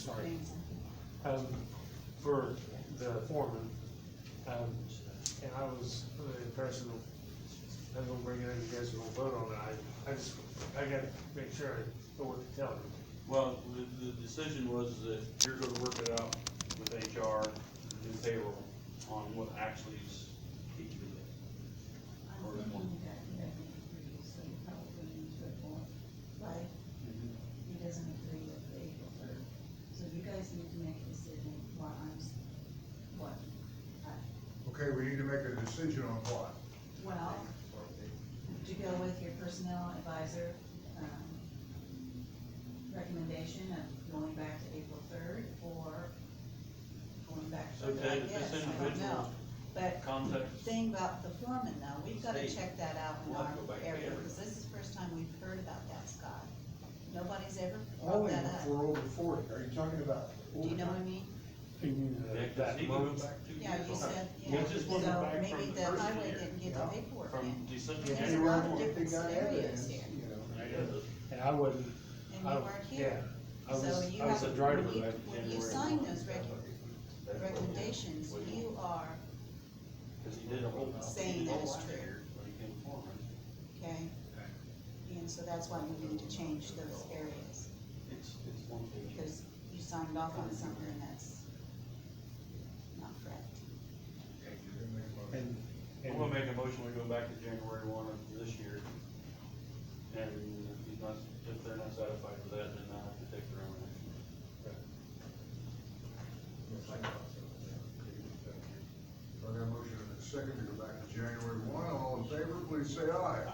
sorry. For the foreman, and I was under the impression of, I'm gonna bring it in, you guys are gonna vote on it, I gotta make sure I know what to tell you. Well, the decision was that you're gonna work it out with HR, do payroll, on what actually is each of it. I'm thinking you got revenue agree, so you probably need to report, right? He doesn't agree with the April third, so you guys need to make a decision what Okay, we need to make a decision on what? well, to go with your personnel advisor, recommendation of going back to April third, or going back So further, I Ted, if guess, this I don't individual know. But contact, thing about the foreman though, we've gotta State. check that out in We'll our have to go back to area, Everett. because this is the first time we've heard about that, Scott. Nobody's ever brought Only that if up. we're over 40, are you talking about? Do you know what I mean? You mean yeah, cause that he can go month? back 2 years. Yeah, you said, He yeah, just so went back maybe from the first highway year. didn't get the Yeah. paperwork From in. December, There's a January lot of one. different scenarios here, And I wasn't, and you weren't here. I was, So you I was have, a driver when you, back when in you January. sign those recommendations, you are, Cause he did a whole. Saying that it's true. When he came foreman. okay? And so that's why we need to change those areas, It's one thing. because you signed off on something that's not correct. And, I'm gonna make a motion, we go back to January one of this year. And if he's not, if they're not satisfied with that, then I'll have to take their own action. I got a motion and a second to go back to January one, all in favor, please say aye.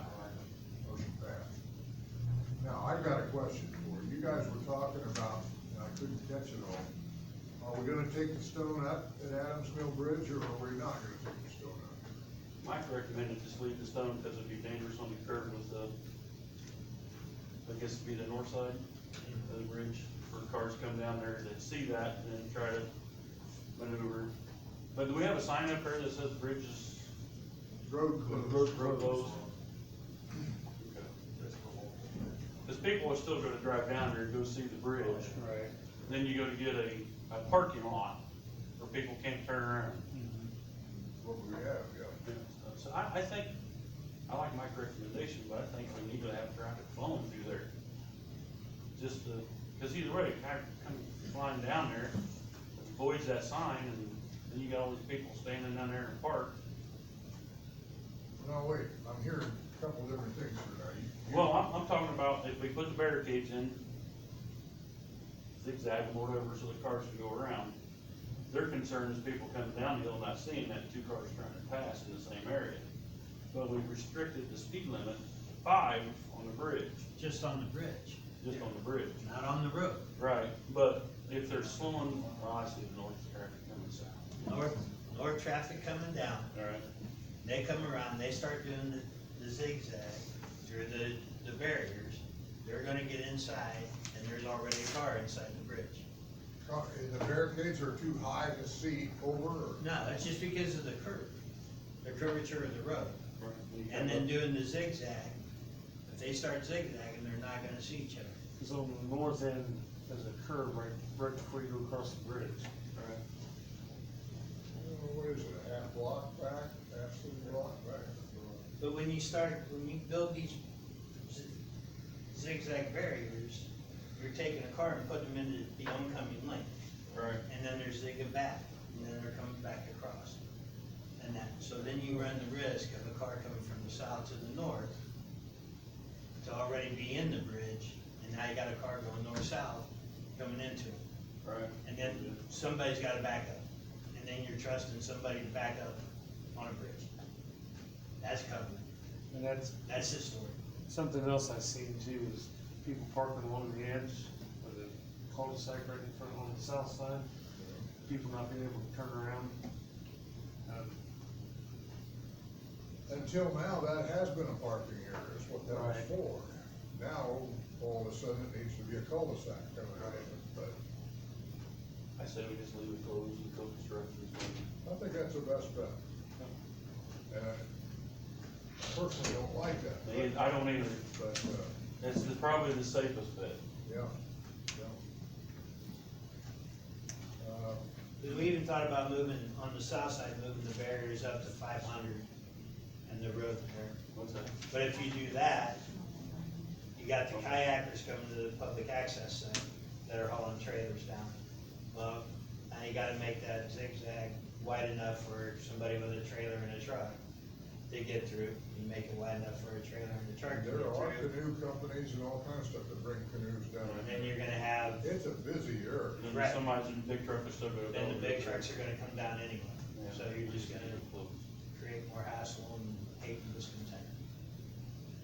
Motion passed. Now, I've got a question for you, you guys were talking about, and I couldn't catch it all. Are we gonna take the stone up at Adams Mill Bridge, or are we not gonna take the stone up? Mike recommended just leave the stone because it'd be dangerous on the curve with the, I guess it'd be the north side of the bridge, for cars come down there that see that and then try to maneuver. But do we have a sign up there that says bridge is Road closed. road closed? Cause people are still gonna drive down there and go see the bridge. right. Then you go to get a parking lot where people can't turn around. What we have, yeah. So I think, I like Mike's recommendation, but I think we need to have traffic flowing through there. Just to, cause either way, come flying down there, avoids that sign, and then you got all these people standing down there and parked. No, wait, I'm hearing a couple different things here now. Well, I'm talking about if we put the barricades in, zigzag or whatever, so the cars can go around. Their concern is people coming down the hill not seeing that two cars trying to pass in the same area. But we restricted the speed limit to 5 on the bridge, Just on the bridge, just on the bridge. not on the road. Right, but if they're slowing, well, I see the north traffic coming south. North traffic coming down, Alright, they come around, they start doing the zigzag through the barriers, they're gonna get inside, and there's already a car inside the bridge. The barricades are too high to see over, or? No, it's just because of the curve, the curvature of the road, right. and then doing the zigzag. If they start zigzagging, they're not gonna see each other. Cause on the north end, there's a curve right before you go across the bridge. Right. What is it, a half block back, half city block back? But when you build these zigzag barriers, you're taking a car and putting them into the oncoming lane. Right. And then they're zigging back, and then they're coming back across. And that, so then you run the risk of a car coming from the south to the north to already be in the bridge, and now you got a car going north-south coming into it. Right. And then somebody's gotta back up, and then you're trusting somebody to back up on a bridge. That's covenant, And that's that's the story. something else I seen too, is people parking along the edge of the cul-de-sac right in front on the south side. People not being able to turn around. Until now, that has been a parking area, is what that was Right. for. Now, all of a sudden, it needs to be a cul-de-sac coming out of it, but I say we just leave it closed until construction's done. I think that's the best bet. And I personally don't like that. I don't either. But, It's probably the safest bet. yeah, yeah. even thought about moving, on the south side, moving the barriers up to 500 and the road there. What's that? But if you do that, you got the kayakers coming to the public access center that are hauling trailers down. Well, now you gotta make that zigzag wide enough for somebody with a trailer and a truck to get through. You make it wide enough for a trailer and a truck to There get are through. canoe companies and all kinds of stuff that bring canoes down. And then you're gonna have, It's a busy area. And then Right. somebody's in a big truck is still gonna. then the big trucks are gonna come down anyway. Yeah. So you're just gonna create more hassle and hate and discontent.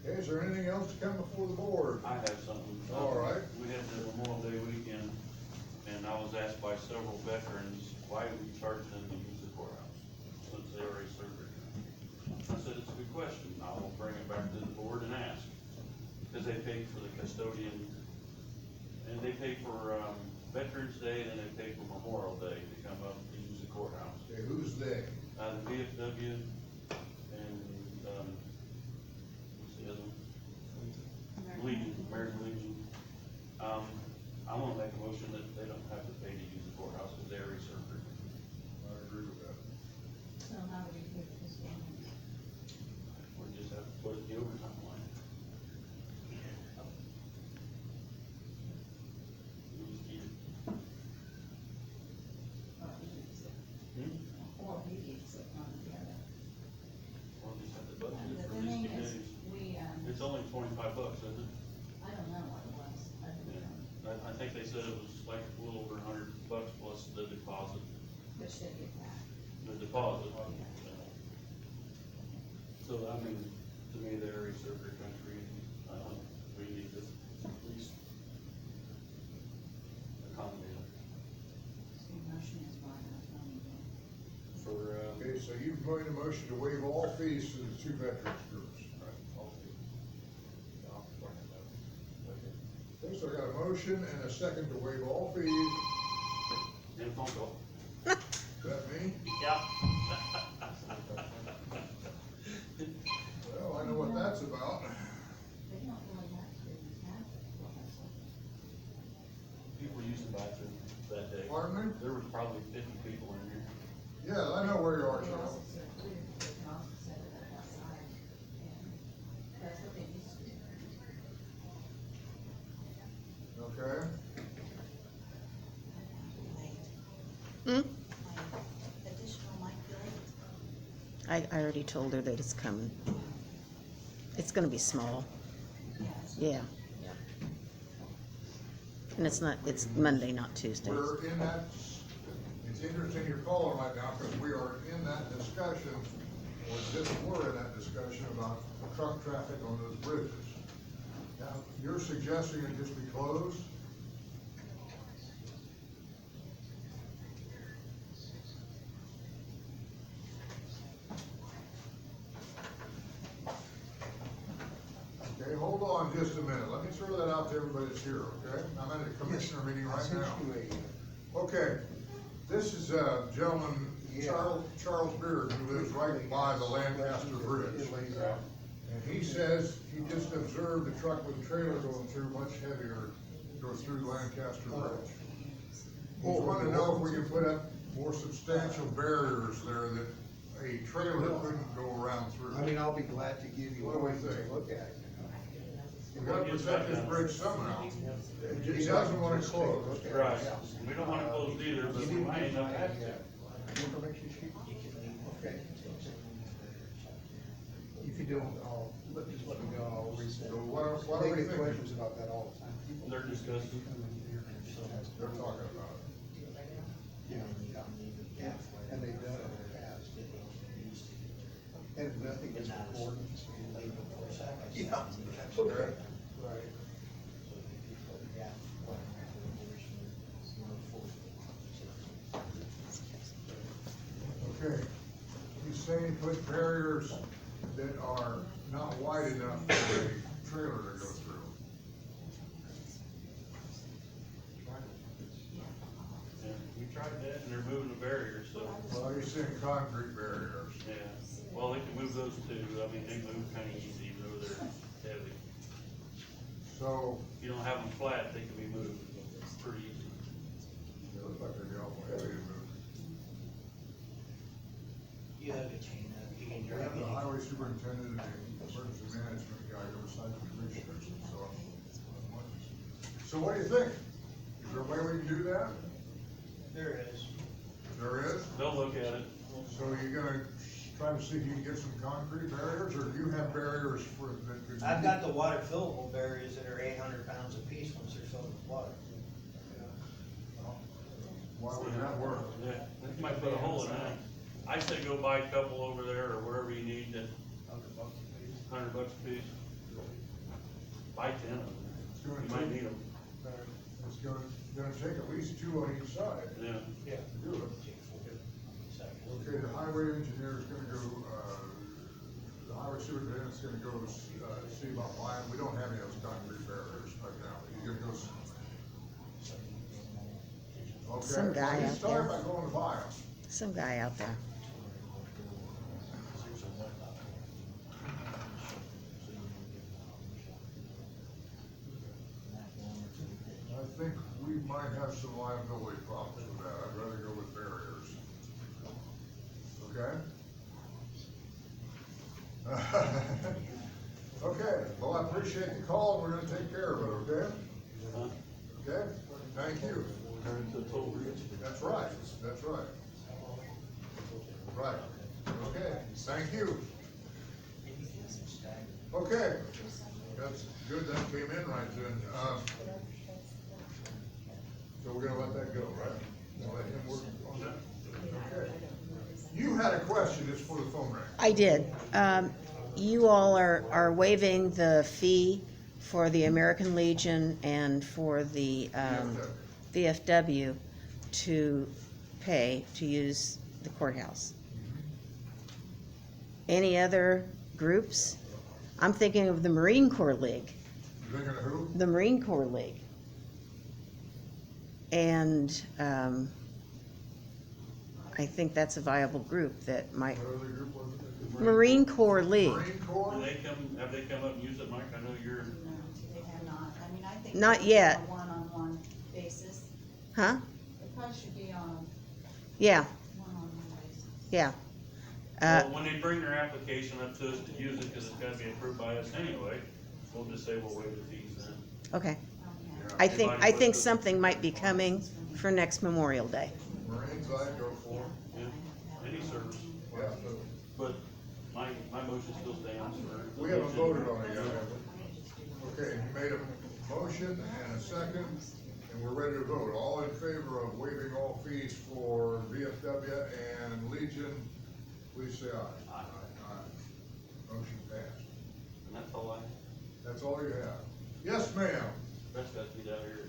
Okay, is there anything else to come before the board? I have something. All right. We had the Memorial Day weekend, and I was asked by several veterans, why we charge them to use the courthouse, since they already served their time. I said, it's a good question, I will bring it back to the board and ask, because they paid for the custodian, and they pay for, Veterans Day, and then they pay for Memorial Day to come up and use the courthouse. Okay, who's they? The VFW, and, what's the other one? Legion, American Legion. I wanna make a motion that they don't have to pay to use the courthouse, because they already served their time. I agree with that. So how do we pay for this one? We just have to put the overtime line. We just keep it. Or we get it on together. Or just have to budget it The for these thing two is, days. we, It's only $25, isn't it? I don't know what it was, I don't Yeah. know, I think they said it was like a little over $100 plus the deposit, which they get back. the deposit. So, I mean, to me, they already served their country, and, we need to at least accommodate them. So your motion is why not only For, Okay, so you've made a motion to waive all fees to the two veterans groups. Okay, so I got a motion and a second to waive all fees. and a phone call. Is that me? Yeah. Well, I know what that's about. they don't really have to have it. People used the bathroom that day. Pardon me? There was probably 50 people in here. Yeah, I know where you are, They Charles. also serve food, they can also set it up outside, and that's what they used to do. Okay, Additional mic billing? I already told her that it's coming. It's gonna be small, Yes. yeah. And it's Monday, not Tuesday. we're in that, it's interesting you're calling right now, because we are in that discussion, or just were in that discussion about truck traffic on those bridges. Now, you're suggesting it just be closed? Okay, hold on just a minute, let me throw that out to everybody that's here, okay? I'm at a commissioner meeting right now. Okay, this is a gentleman, Charles Beard, who lives right by the Lancaster Bridge. And he says he just observed a truck with a trailer going through much heavier, goes through Lancaster Bridge. He wanted to know if we can put up more substantial barriers there that a trailer couldn't go around through. I mean, I'll be glad to give you What do we one to think? look at, We gotta protect this bridge somehow. you know. He doesn't want it closed. Okay. Right. We don't want to close either, but we might end up having to. Information sheet? Okay. If you don't, just let me know, I'll resend. So what do They we get think? questions about that all the time. People They're discussing. They're talking about it. Yeah, yeah, and they've done it in the past. And nothing is recorded. Yeah, okay. Right. Okay, he's saying put barriers that are not wide enough for a trailer to go through. Yeah, we tried that and they're moving the barriers, so, Well, he's saying concrete barriers. yeah. Well, they can move those too. I mean, they move kind of easy, though they're heavy. So, If you don't have them flat, they can be moved pretty easy. it looks like they're awful heavy to move. You have a chain up, you can We drag have the it. highway superintendent and the emergency management guy oversight the commissioners and so on. So what do you think? Is there a way we can do that? There is. There is? They'll look at it. So you're gonna try to see if you can get some concrete barriers, or do you have barriers for, that could? I've got the water fillable barriers that are 800 pounds apiece once they're filled with water. Why would that work? Yeah, you might put a hole in that. I say go buy a couple over there or wherever you need that, $100 a piece. Buy 10 of them. It's gonna You might take- need them, It's gonna take at least two on each side yeah. to do it. Okay, the highway engineer is gonna go, the highway superintendent's gonna go, see about buying, we don't have any of those concrete barriers right now. He's gonna go. Okay, Some guy well, out start there. by going to buy them. Some guy out there. I think we might have some liability problems with that, I'd rather go with barriers. Okay? Okay, well, I appreciate the call, and we're gonna take care of it, okay? Huh? Okay, thank you. Turn it to a toll bridge. That's right, that's right. Right, okay, thank you. Okay, that's good, that came in right then. So we're gonna let that go, right? We'll let him work on that? Okay. You had a question, it's for the phone ring. I did. You all are waiving the fee for the American Legion and for the VFW to pay to use the courthouse. Any other groups? I'm thinking of the Marine Corps League, You thinking of who? the Marine Corps League. And I think that's a viable group that might, What other group was it? Marine Corps League. Marine Corps? Do they have they come up and used it, Mike? I know you're, No, they have not. I mean, I think. Not it should be yet. on a one-on-one basis. Huh? It probably should be on Yeah, a one-on-one basis. yeah. well, when they bring their application up to us to use it, cause it's gotta be approved by us anyway, we'll just say we'll waive the fees then. Okay. Yeah. I think something might be coming for next Memorial Day. Marines, I'd go for. Yeah, any service. Yeah, so But my motion still stands for. we haven't voted on it yet, have we? Okay, you made a motion and a second, and we're ready to vote. All in favor of waiving all fees for VFW and Legion, please say aye. Aye. Aye. Motion passed. And that's all I, That's all you have. Yes, ma'am. that's got to be down here.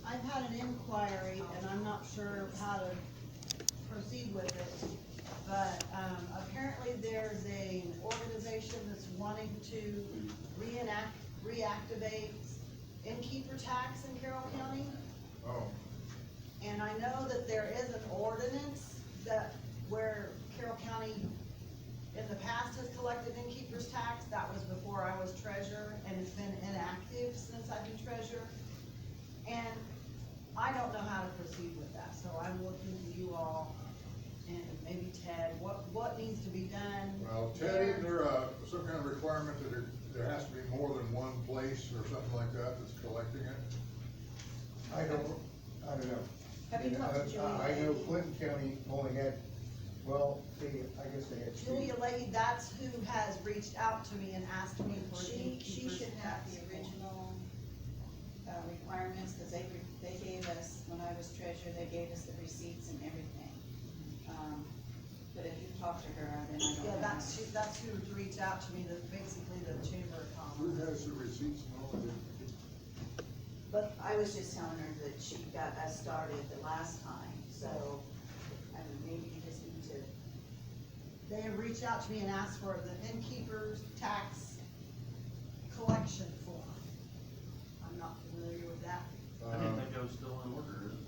I've had an inquiry, and I'm not sure how to proceed with it, but, apparently there's an organization that's wanting to reactivate innkeeper tax in Carroll County. Oh, And I know that there is an ordinance that, where Carroll County in the past has collected innkeeper's tax. That was before I was treasurer, and it's been inactive since I've been treasurer. And I don't know how to proceed with that, so I'm looking to you all, and maybe Ted, what needs to be done? well, Ted, isn't there some kind of requirement that there has to be more than one place or something like that that's collecting it? I don't know. Have you talked to Julia I know Lady? Clinton County only had, well, I guess they had two. Julia Lady, that's who has reached out to me and asked me for the She innkeeper's should have tax. the original, requirements, cause they gave us, when I was treasurer, they gave us the receipts and everything. But if you talk to her, then I don't know. Yeah, that's who to reach out to me, basically the Chamber of Who Commerce. has the receipts and all of it? But I was just telling her that she got us started the last time, so, I mean, maybe you just need to, They have reached out to me and asked for the innkeeper's tax collection form. I'm not familiar with that. I didn't think I was still in order, is it?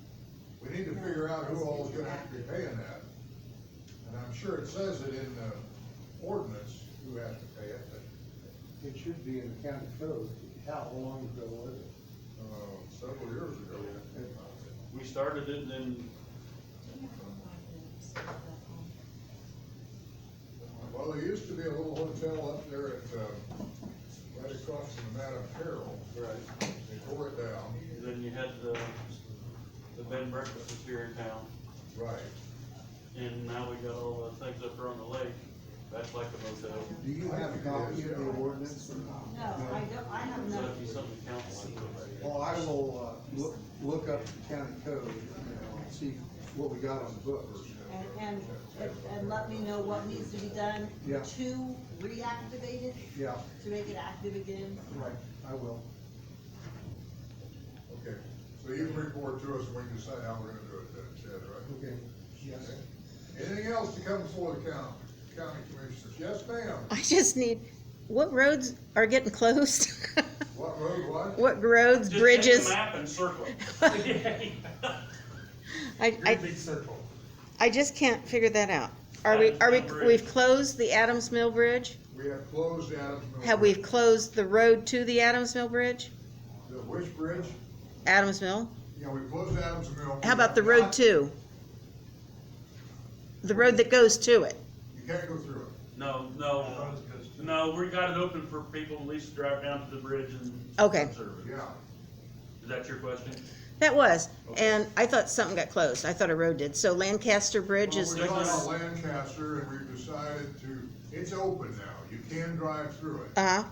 We need to figure out who all is gonna have to be paying that. And I'm sure it says it in the ordinance, who has to pay it, but, It should be in the county code. How long ago was it? several years ago. We started it and then Well, there used to be a little hotel up there at, right across from the Madam Carroll. Right. They tore it down. Then you had the bed and breakfast was here in town, Right. and now we got all the things up there on the lake, that's like a motel. Do you have a copy of the ordinance? No, I don't, I have So no. that'd be something the council might put. Well, I will, look up the county code, and see what we got on the books. And let me know what needs to be done Yeah. to reactivate it, Yeah, to make it active again. right, I will. Okay, so you can report to us when you decide how we're gonna do it then, Ted, right? Okay, yes. Anything else to come before the county commissioners? Yes, ma'am. I just need, what roads are getting closed? What road, what? What roads, Just bridges? take the map and circle it. I Big circle. I just can't figure that out. Are we, Bridge. we've closed the Adams Mill Bridge? We have closed Adams Mill. Have we Bridge. closed the road to the Adams Mill Bridge? The which bridge? Adams Mill? Yeah, we closed Adams Mill. How about the road to? The road that goes to it? You can't go through it. No, we got it open for people at least to drive down to the bridge and Okay. observe it. Yeah. Is that your question? That was, and I thought something got closed. I thought a road did. So Lancaster Bridge Well, is, we're talking about Lancaster, and we've decided to, it's open now, you can drive through it. uh-huh,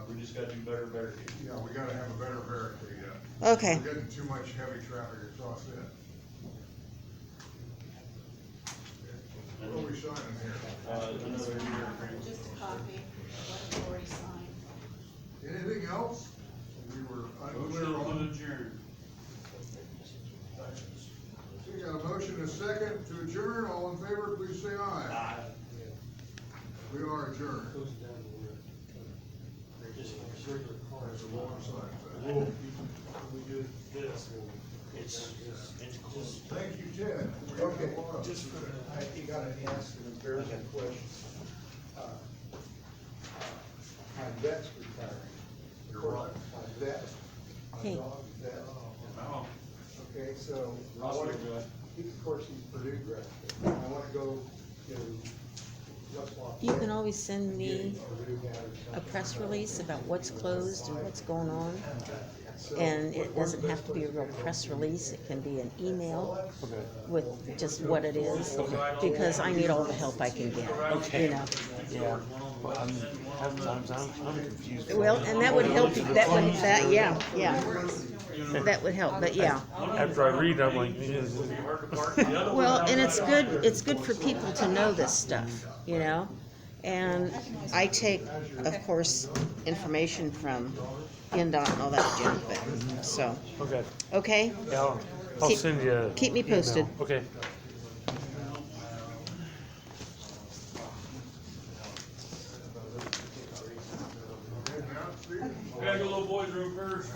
We just gotta do better barricade. Yeah, we gotta have a better barricade, yeah. okay. We're getting too much heavy traffic across it. What are we signing here? Another year frame. Just a copy, what I've already signed. Anything else? We were unclear Motion on. to adjourn. We got a motion and a second to adjourn, all in favor, please say aye. We are adjourned. There's a long sign. We do this, Thank you, Ted. We have Okay, a lot of- just for the, you gotta ask an embarrassing question. My vet's retiring. Your what? My vet, my Hey. dog vet. Oh, Okay, so I Russell wanna, guy. of course, he's Purdue grad. I wanna go to West Los You can always send me Purdue had or a something. press release about what's closed and what's going on. So, And it doesn't have to be a real press release, it can be an email with just what it is. Because I need all the help I can get, you know. Yeah. Half the times I'm confused. Well, and that would help, that would, yeah. That would help, but yeah. After I read, I'm like, Well, and it's good for people to know this stuff, you know? And I take, of course, information from NDOT and all that junk, but, so, okay, okay? yeah, I'll Keep- send you. keep me email. posted. Okay. Heading out, Steve? We gotta go to the boys' room first.